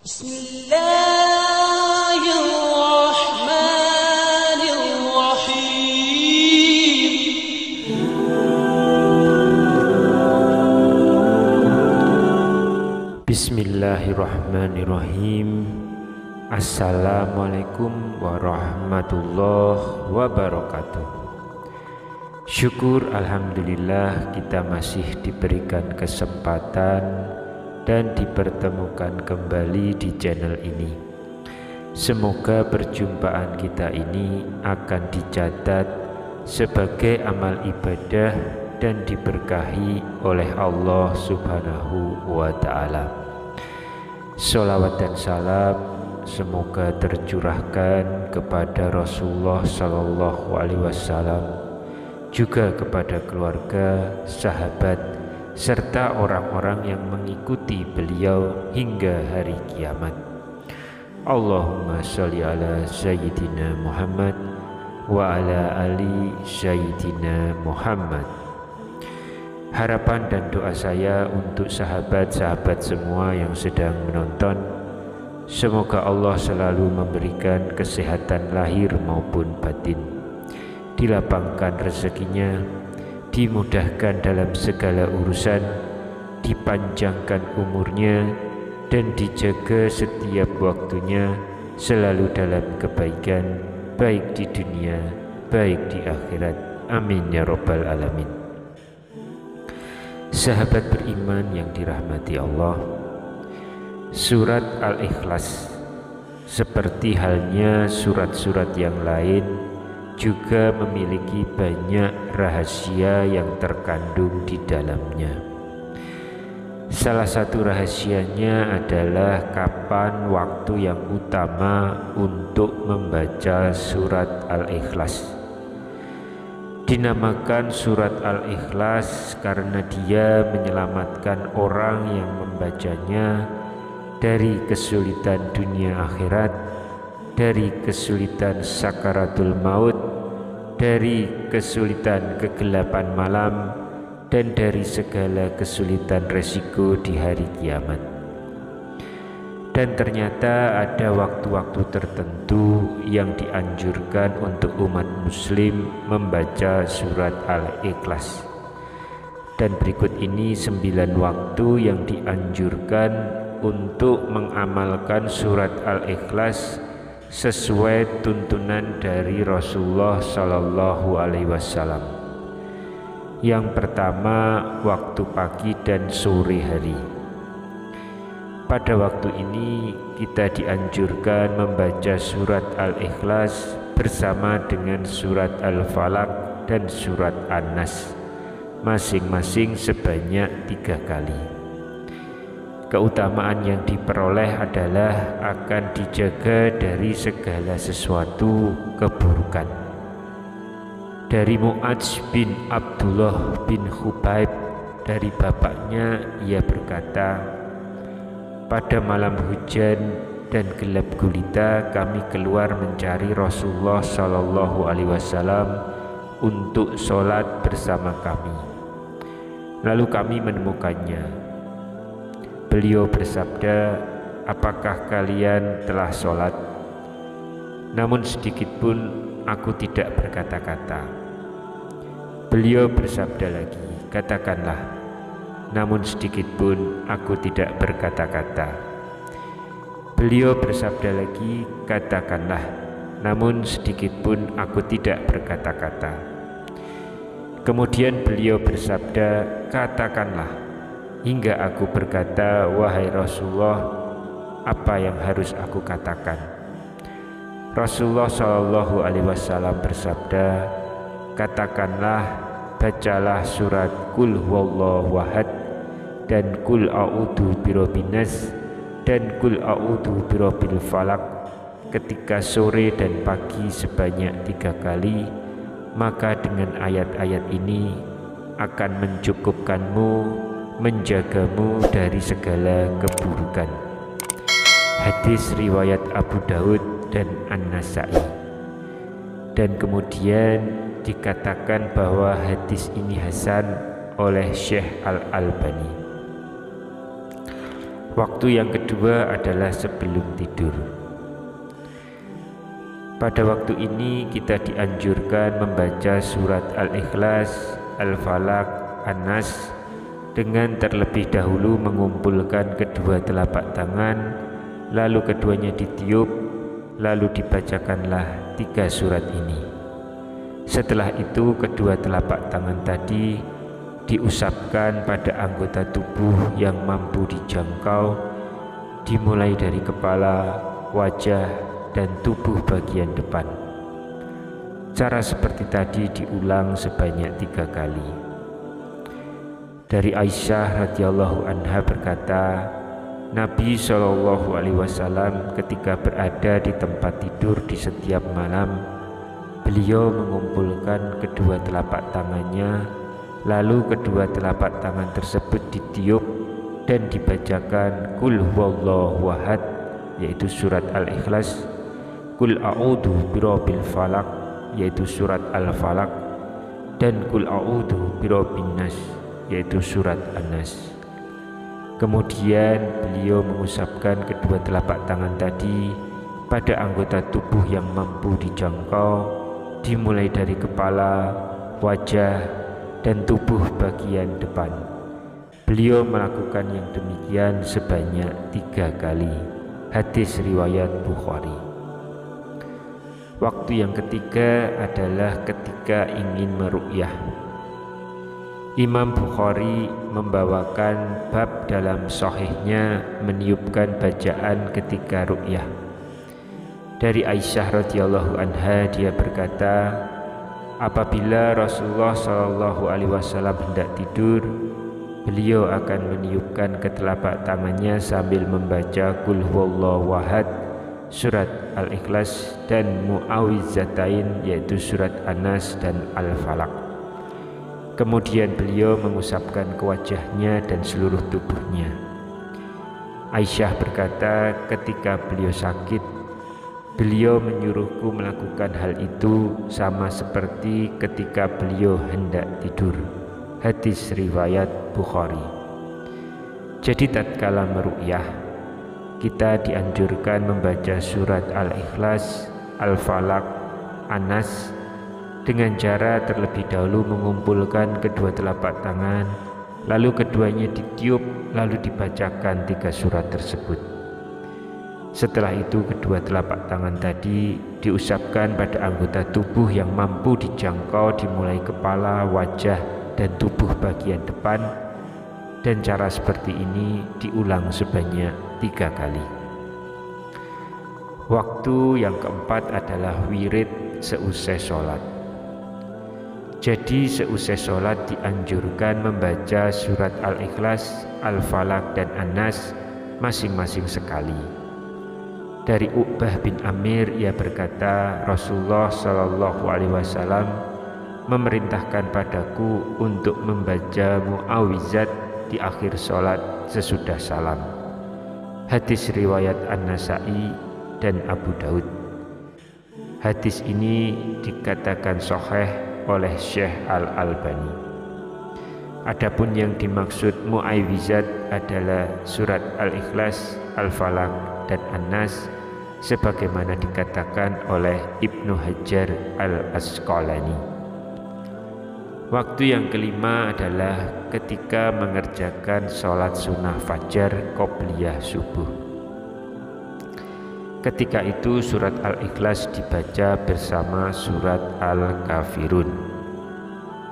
Bismillahirrahmanirrahim. Assalamualaikum warahmatullahi wabarakatuh. Syukur alhamdulillah kita masih diberikan kesempatan dan dipertemukan kembali di channel ini. Semoga perjumpaan kita ini akan dicatat sebagai amal ibadah dan diberkahi oleh Allah Subhanahu wa ta'ala. Sholawat dan salam semoga tercurahkan kepada Rasulullah Sallallahu Alaihi Wasallam, juga kepada keluarga, sahabat, serta orang-orang yang mengikuti beliau hingga hari kiamat. Allahumma sholli ala Sayyidina Muhammad wa ala ali Sayyidina Muhammad. Harapan dan doa saya untuk sahabat-sahabat semua yang sedang menonton, semoga Allah selalu memberikan kesehatan lahir maupun batin, dilapangkan rezekinya, dimudahkan dalam segala urusan, dipanjangkan umurnya, dan dijaga setiap waktunya selalu dalam kebaikan, baik di dunia, baik di akhirat. Amin ya rabbal alamin. Sahabat beriman yang dirahmati Allah, surat Al-Ikhlas seperti halnya surat-surat yang lain juga memiliki banyak rahasia yang terkandung di dalamnya. Salah satu rahasianya adalah kapan waktu yang utama untuk membaca surat Al-Ikhlas. Dinamakan surat Al-Ikhlas karena dia menyelamatkan orang yang membacanya dari kesulitan dunia akhirat, dari kesulitan sakaratul maut, dari kesulitan kegelapan malam, dan dari segala kesulitan resiko di hari kiamat. Dan ternyata ada waktu-waktu tertentu yang dianjurkan untuk umat muslim membaca surat Al-Ikhlas. Dan berikut ini 9 waktu yang dianjurkan untuk mengamalkan surat Al-Ikhlas sesuai tuntunan dari Rasulullah Sallallahu Alaihi Wasallam. Yang pertama, waktu pagi dan sore hari. Pada waktu ini kita dianjurkan membaca surat Al-Ikhlas bersama dengan surat Al-Falaq dan surat An-Nas, masing-masing sebanyak 3 kali. Keutamaan yang diperoleh adalah akan dijaga dari segala sesuatu keburukan. Dari Mu'adz bin Abdullah bin Khubaib, dari bapaknya, ia berkata, pada malam hujan dan gelap gulita kami keluar mencari Rasulullah Sallallahu Alaihi Wasallam untuk sholat bersama kami. Lalu kami menemukannya. Beliau bersabda, apakah kalian telah sholat? Namun sedikit pun aku tidak berkata-kata. Beliau bersabda lagi, katakanlah. Namun sedikit pun aku tidak berkata-kata. Beliau bersabda lagi, katakanlah. Namun sedikit pun aku tidak berkata-kata. Kemudian beliau bersabda, katakanlah. Hingga aku berkata, wahai Rasulullah, apa yang harus aku katakan? Rasulullah Shallallahu Alaihi Wasallam bersabda, katakanlah, bacalah surat Qul huwallahu ahad dan Qul a'udzu birabbin nas dan Qul a'udzu birabbil falaq ketika sore dan pagi sebanyak 3 kali, maka dengan ayat-ayat ini akan mencukupkanmu, menjagamu dari segala keburukan. Hadis riwayat Abu Daud dan An-Nasa'i. Dan kemudian dikatakan bahwa hadis ini hasan oleh Syekh Al-Albani. Waktu yang kedua adalah sebelum tidur. Pada waktu ini kita dianjurkan membaca surat Al-Ikhlas, Al-Falaq, An-Nas dengan terlebih dahulu mengumpulkan kedua telapak tangan, lalu keduanya ditiup, lalu dibacakanlah 3 surat ini. Setelah itu kedua telapak tangan tadi diusapkan pada anggota tubuh yang mampu dijangkau, dimulai dari kepala, wajah, dan tubuh bagian depan. Cara seperti tadi diulang sebanyak 3 kali. Dari Aisyah radhiyallahu anha berkata, Nabi SAW ketika berada di tempat tidur di setiap malam, beliau mengumpulkan kedua telapak tangannya, lalu kedua telapak tangan tersebut ditiup dan dibacakan Qul huwallahu ahad, yaitu surat Al-Ikhlas, Qul a'udzu birabbil falaq, yaitu surat Al-Falaq, dan Qul a'udzu birabbin nas, yaitu surat An-Nas. Kemudian beliau mengusapkan kedua telapak tangan tadi pada anggota tubuh yang mampu dijangkau, dimulai dari kepala, wajah, dan tubuh bagian depan. Beliau melakukan yang demikian sebanyak 3 kali. Hadis riwayat Bukhari. Waktu yang ketiga adalah ketika ingin meruqyah. Imam Bukhari membawakan bab dalam sahihnya meniupkan bacaan ketika ruqyah. Dari Aisyah radhiyallahu anha, dia berkata, apabila Rasulullah SAW hendak tidur, beliau akan meniupkan ke telapak tangannya sambil membaca Qul huwallahu ahad, surat Al-Ikhlas, dan Mu'awwidzatain, yaitu surat An-Nas dan Al-Falaq. Kemudian beliau mengusapkan ke wajahnya dan seluruh tubuhnya. Aisyah berkata, ketika beliau sakit, beliau menyuruhku melakukan hal itu sama seperti ketika beliau hendak tidur. Hadis riwayat Bukhari. Jadi tatkala meruqyah, kita dianjurkan membaca surat Al-Ikhlas, Al-Falaq, An-Nas dengan cara terlebih dahulu mengumpulkan kedua telapak tangan, lalu keduanya ditiup, lalu dibacakan 3 surat tersebut. Setelah itu kedua telapak tangan tadi diusapkan pada anggota tubuh yang mampu dijangkau, dimulai kepala, wajah, dan tubuh bagian depan, dan cara seperti ini diulang sebanyak 3 kali. Waktu yang keempat adalah wirid seusai sholat. Jadi seusai sholat dianjurkan membaca surat Al-Ikhlas, Al-Falaq, dan An-Nas masing-masing sekali. Dari Uqbah bin Amir, ia berkata, Rasulullah SAW memerintahkan padaku untuk membaca Mu'awwizat di akhir sholat sesudah salam. Hadis riwayat An-Nasa'i dan Abu Daud. Hadis ini dikatakan sahih oleh Syekh Al-Albani. Adapun yang dimaksud Mu'awwizat adalah surat Al-Ikhlas, Al-Falaq, dan An-Nas sebagaimana dikatakan oleh Ibnu Hajar Al-Asqalani. Waktu yang kelima adalah ketika mengerjakan sholat sunnah fajar qobliyah subuh. Ketika itu surat Al-Ikhlas dibaca bersama surat Al-Kafirun.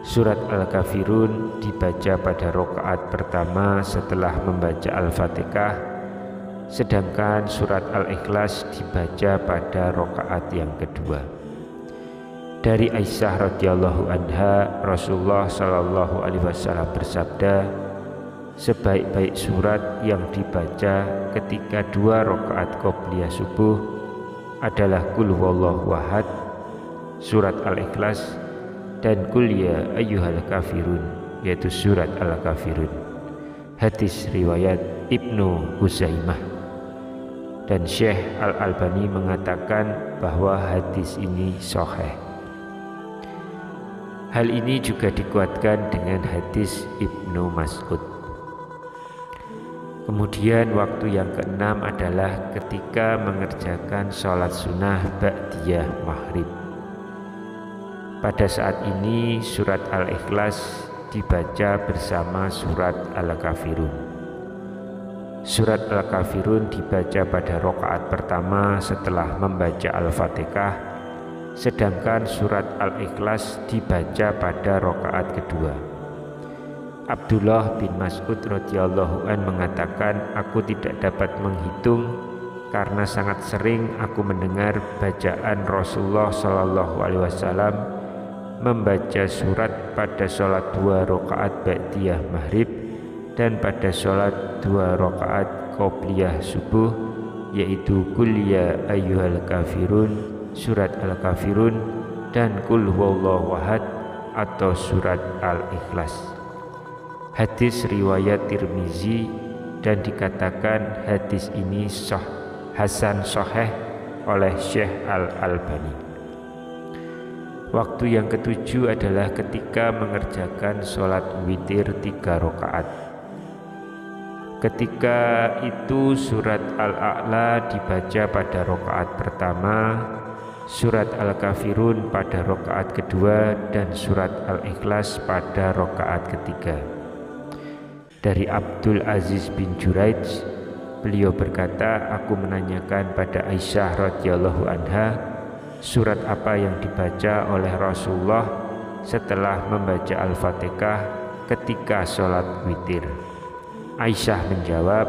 Surat Al-Kafirun dibaca pada rakaat pertama setelah membaca Al-Fatihah, sedangkan surat Al-Ikhlas dibaca pada rakaat yang kedua. Dari Aisyah radhiyallahu anha, Rasulullah SAW bersabda, sebaik-baik surat yang dibaca ketika 2 rakaat qobliyah subuh adalah Qul huwallahu ahad, surat Al-Ikhlas, dan Qul ya ayyuhal kafirun, yaitu surat Al-Kafirun. Hadis riwayat Ibnu Huzaimah. Dan Syekh Al-Albani mengatakan bahwa hadis ini sahih. Hal ini juga dikuatkan dengan hadis Ibnu Mas'ud. Kemudian waktu yang keenam adalah ketika mengerjakan sholat sunnah ba'diyah maghrib. Pada saat ini surat Al-Ikhlas dibaca bersama surat Al-Kafirun. Surat Al-Kafirun dibaca pada rakaat pertama setelah membaca Al-Fatihah, sedangkan surat Al-Ikhlas dibaca pada rakaat kedua. Abdullah bin Mas'ud radhiyallahu an mengatakan, aku tidak dapat menghitung karena sangat sering aku mendengar bacaan Rasulullah Shallallahu Alaihi Wasallam membaca surat pada sholat 2 rakaat ba'diyah maghrib dan pada sholat 2 rakaat qobliyah subuh, yaitu Qul ya ayyuhal kafirun, surat Al-Kafirun, dan Qul huwallahu ahad atau surat Al-Ikhlas. Hadis riwayat Tirmizi dan dikatakan hadis ini hasan sahih oleh Syekh Al-Albani. Waktu yang ketujuh adalah ketika mengerjakan sholat witir 3 rakaat. Ketika itu surat Al-A'la dibaca pada rakaat pertama, surat Al-Kafirun pada rakaat kedua, dan surat Al-Ikhlas pada rakaat ketiga. Dari Abdul Aziz bin Juraij, beliau berkata, aku menanyakan pada Aisyah radhiyallahu anha, surat apa yang dibaca oleh Rasulullah setelah membaca Al-Fatihah ketika sholat witir. Aisyah menjawab,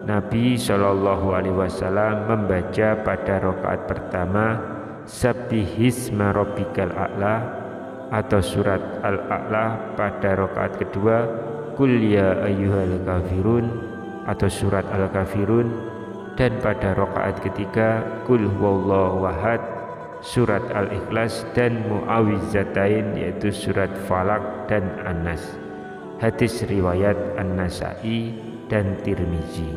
Nabi Shallallahu Alaihi Wasallam membaca pada rakaat pertama Sabbihisma rabbikal a'la atau surat Al-A'la, pada rakaat kedua Qul ya ayyuhal kafirun atau surat Al-Kafirun, dan pada rakaat ketiga Qul huwallahu ahad, surat Al-Ikhlas, dan Mu'awwidzatain yaitu surat Falaq dan An-Nas. Hadis riwayat An-Nasa'i dan Tirmizi.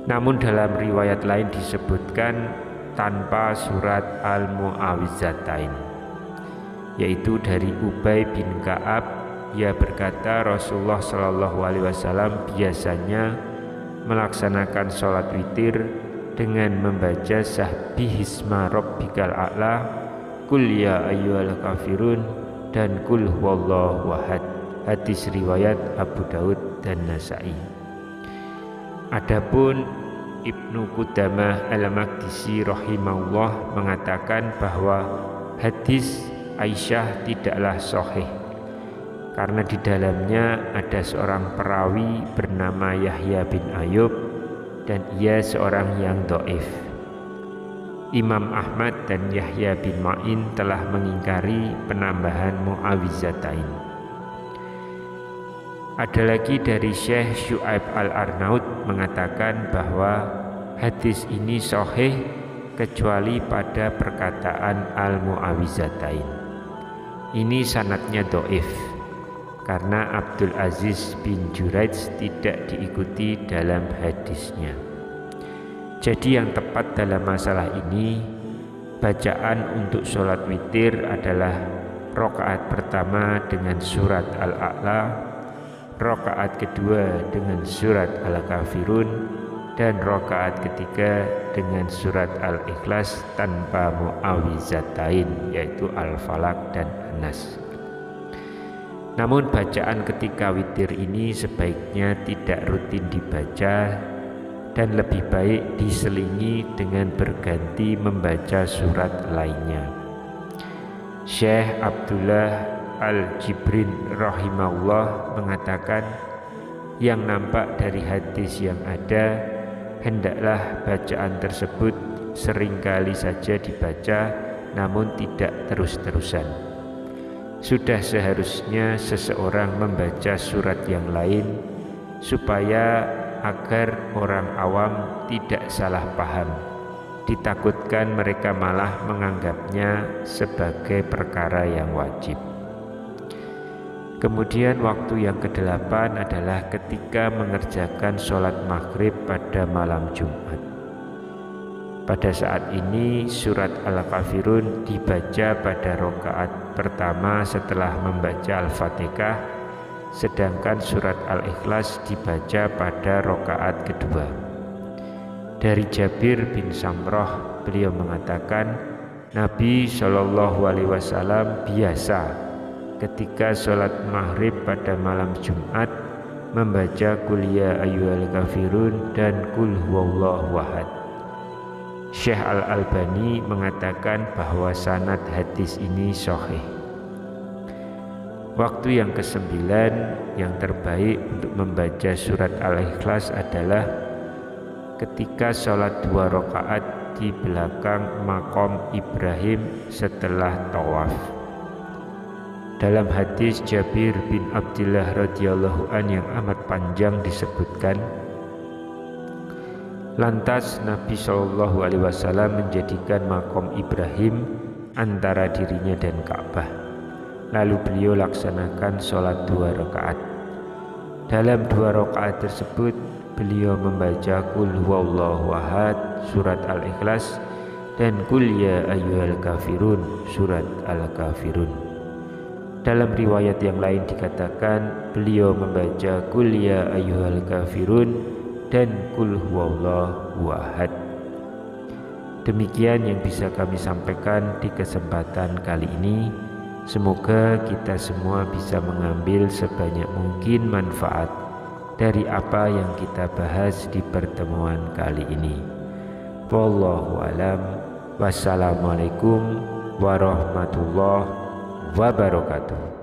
Namun dalam riwayat lain disebutkan tanpa surat Al-Mu'awwidzatain, yaitu dari Ubay bin Ka'ab. Ia berkata, Rasulullah Shallallahu Alaihi Wasallam biasanya melaksanakan sholat witir dengan membaca Sabbihisma rabbikal a'la, Qul ya ayyuhal kafirun, dan Qul huwallahu ahad. Hadis riwayat Abu Daud dan Nasa'i. Adapun Ibnu Qudamah Al-Maqdisi rahimahullah mengatakan bahwa hadis Aisyah tidaklah sahih, karena di dalamnya ada seorang perawi bernama Yahya bin Ayub dan ia seorang yang dhaif. Imam Ahmad dan Yahya bin Ma'in telah mengingkari penambahan Mu'awwidzatain. Ada lagi dari Syekh Syu'aib Al-Arnaud mengatakan bahwa hadis ini sahih kecuali pada perkataan Al-Mu'awwidzatain. Ini sanadnya dhaif karena Abdul Aziz bin Juraij tidak diikuti dalam hadisnya. Jadi yang tepat dalam masalah ini, bacaan untuk sholat witir adalah rakaat pertama dengan surat Al-A'la, rakaat kedua dengan surat Al-Kafirun, dan rakaat ketiga dengan surat Al-Ikhlas tanpa Mu'awwidzatain yaitu Al-Falaq dan An-Nas. Namun bacaan ketika witir ini sebaiknya tidak rutin dibaca dan lebih baik diselingi dengan berganti membaca surat lainnya. Syekh Abdullah Al-Jibrin rahimahullah mengatakan, yang nampak dari hadis yang ada, hendaklah bacaan tersebut seringkali saja dibaca namun tidak terus-terusan. Sudah seharusnya seseorang membaca surat yang lain supaya agar orang awam tidak salah paham. Ditakutkan mereka malah menganggapnya sebagai perkara yang wajib. Kemudian waktu yang ke-8 adalah ketika mengerjakan sholat maghrib pada malam Jumat. Pada saat ini surat Al-Kafirun dibaca pada rakaat pertama setelah membaca Al-Fatihah, sedangkan surat Al-Ikhlas dibaca pada rakaat kedua. Dari Jabir bin Samrah, beliau mengatakan, Nabi Shallallahu Alaihi Wasallam biasa ketika sholat maghrib pada malam Jumat membaca Qul ya ayyuhal kafirun dan Qul huwallahu ahad. Syekh Al-Albani mengatakan bahwa sanad hadis ini sahih. Waktu yang ke-9 yang terbaik untuk membaca surat Al-Ikhlas adalah ketika sholat 2 rakaat di belakang maqam Ibrahim setelah tawaf. Dalam hadis Jabir bin Abdullah radhiyallahu an yang amat panjang disebutkan, lantas Nabi Shallallahu Alaihi Wasallam menjadikan makom Ibrahim antara dirinya dan Ka'bah. Lalu beliau laksanakan sholat 2 rakaat. Dalam 2 rakaat tersebut beliau membaca Qul huwallahu ahad surat Al-Ikhlas dan Qul ya ayyuhal kafirun surat Al-Kafirun. Dalam riwayat yang lain dikatakan beliau membaca Qul ya ayyuhal kafirun dan Qul huwallahu ahad. Demikian yang bisa kami sampaikan di kesempatan kali ini. Semoga kita semua bisa mengambil sebanyak mungkin manfaat dari apa yang kita bahas di pertemuan kali ini. Wallahu alam. Wassalamualaikum warahmatullahi wabarakatuh.